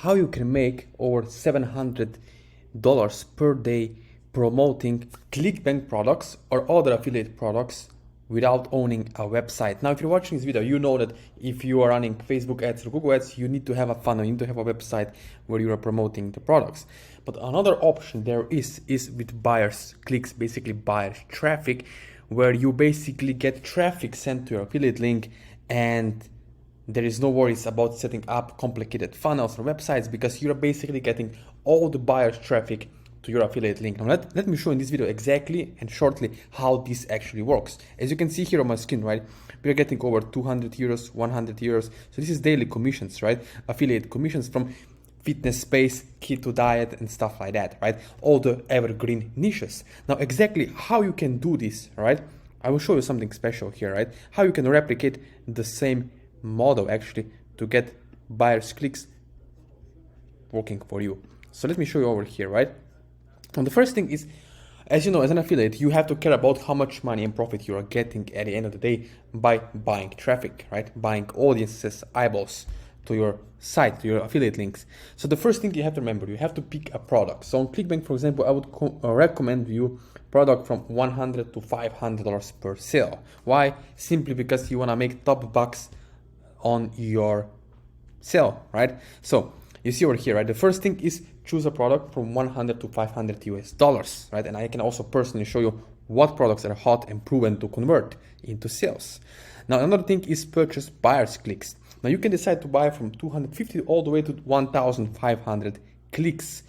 how you can make over $700 per day promoting ClickBank products or other affiliate products without owning a website. Now, if you're watching this video, you know that if you are running Facebook ads or Google ads, you need to have a funnel, you need to have a website where you are promoting the products. But another option there is with buyers clicks, basically buyers traffic, where you basically get traffic sent to your affiliate link, and there is no worries about setting up complicated funnels or websites because you're basically getting all the buyers traffic to your affiliate link. Now let me show in this video exactly and shortly how this actually works. As you can see here on my screen, right, we're getting over 200 euros, 100 euros. So this is daily commissions, right? Affiliate commissions from fitness space, keto diet and stuff like that, right? All the evergreen niches. Now exactly how you can do this, right? I will show you something special here, right? How you can replicate the same model actually to get buyers clicks working for you. So let me show you over here, right? And the first thing is, as you know, as an affiliate, you have to care about how much money and profit you are getting at the end of the day by buying traffic, right? Buying audiences, eyeballs to your site, to your affiliate links. So the first thing you have to remember, you have to pick a product. So on ClickBank, for example, I would recommend you product from $100 to $500 per sale. Why? Simply because you want to make top bucks on your sale, right? So you see over here, right? The first thing is choose a product from 100 to 500 US dollars, right? And I can also personally show you what products are hot and proven to convert into sales. Now, another thing is purchase buyers clicks. Now you can decide to buy from 250 all the way to 1,500 clicks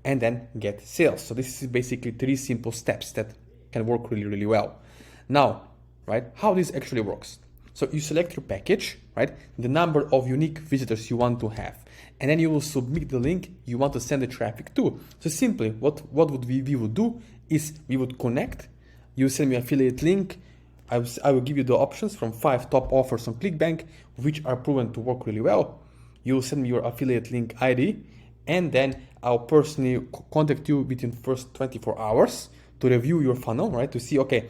and then get sales. So this is basically 3 simple steps that can work really, really well. Now, right, how this actually works. So you select your package, right? The number of unique visitors you want to have. And then you will submit the link you want to send the traffic to. So simply what would we would do is we would connect. You send me an affiliate link. I will give you the options from 5 top offers on ClickBank, which are proven to work really well. You will send me your affiliate link ID, and then I'll personally contact you within the first 24 hours to review your funnel, right? To see, okay,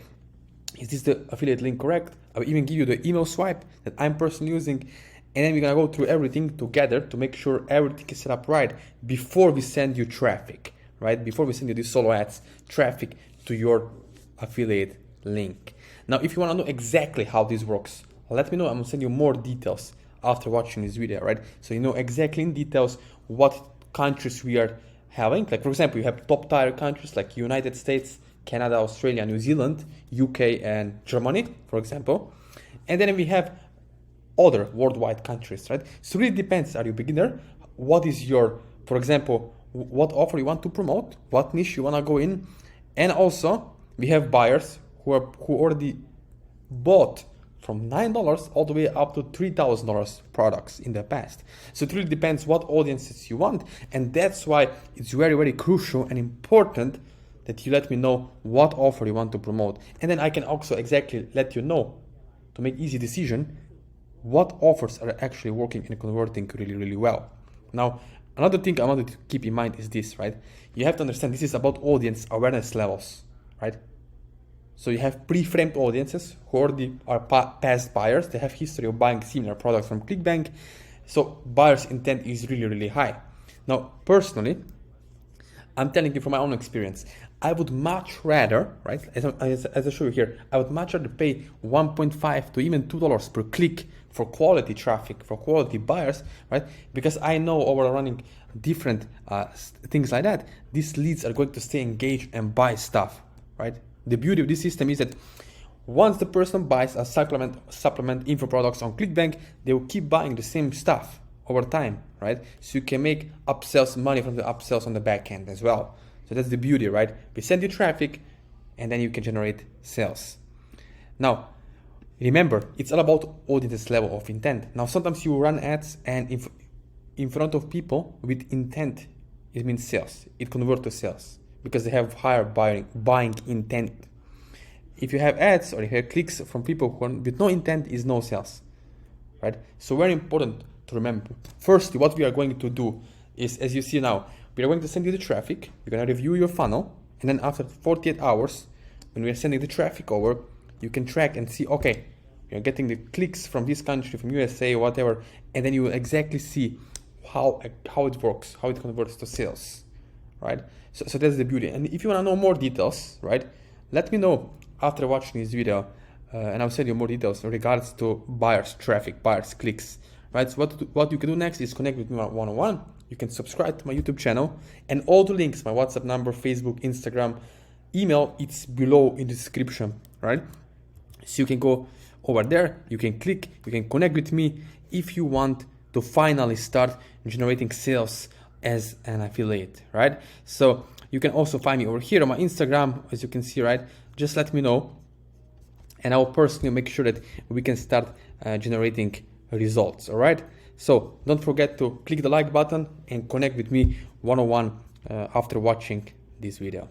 is this the affiliate link correct? I'll even give you the email swipe that I'm personally using. And then we're gonna go through everything together to make sure everything is set up right before we send you traffic, right? Before we send you these solo ads traffic to your affiliate link. Now, if you wanna know exactly how this works, let me know. I'm gonna send you more details after watching this video, right? So you know exactly in details what countries we are having. Like for example, you have top tier countries like United States, Canada, Australia, New Zealand, UK and Germany, for example. And then we have other worldwide countries, right? So it really depends. Are you a beginner? What is your, for example, what offer you want to promote? What niche you want to go in? And also we have buyers who already bought from $9 all the way up to $3,000 products in the past. So it really depends what audiences you want. And that's why it's very, very crucial and important that you let me know what offer you want to promote. And then I can also exactly let you know, to make easy decision, what offers are actually working and converting really, really well. Now, another thing I wanted to keep in mind is this, right? You have to understand this is about audience awareness levels, right? So you have pre-framed audiences who already are past buyers. They have history of buying similar products from ClickBank. So buyers' intent is really, really high. Now, personally, I'm telling you from my own experience, I would much rather, right, as I show you here, I would much rather pay 1.5 to even $2 per click for quality traffic, for quality buyers, right? Because I know over running different things like that, these leads are going to stay engaged and buy stuff, right? The beauty of this system is that once the person buys a supplement info products on ClickBank, they will keep buying the same stuff over time, right? So you can make upsells, money from the upsells on the back end as well. So that's the beauty, right? We send you traffic and then you can generate sales. Now, remember, it's all about audience level of intent. Now, sometimes you run ads and in front of people with intent, it means sales. It converts to sales because they have higher buying intent. If you have ads or you have clicks from people who are with no intent, is no sales, right? So very important to remember. Firstly, what we are going to do is, as you see now, we are going to send you the traffic. We're going to review your funnel. And then after 48 hours, when we are sending the traffic over, you can track and see, okay, you're getting the clicks from this country, from USA, whatever. And then you will exactly see how it works, how it converts to sales, right? So that's the beauty. And if you want to know more details, right, let me know after watching this video, and I'll send you more details in regards to buyers traffic, buyers clicks, right? So what you can do next is connect with me one-on-one. You can subscribe to my YouTube channel, and all the links, my WhatsApp number, Facebook, Instagram, email, it's below in the description, right? So you can go over there, you can click, you can connect with me if you want to finally start generating sales as an affiliate, right? So you can also find me over here on my Instagram, as you can see, right? Just let me know, and I will personally make sure that we can start generating results, all right? So don't forget to click the like button and connect with me one-on-one after watching this video.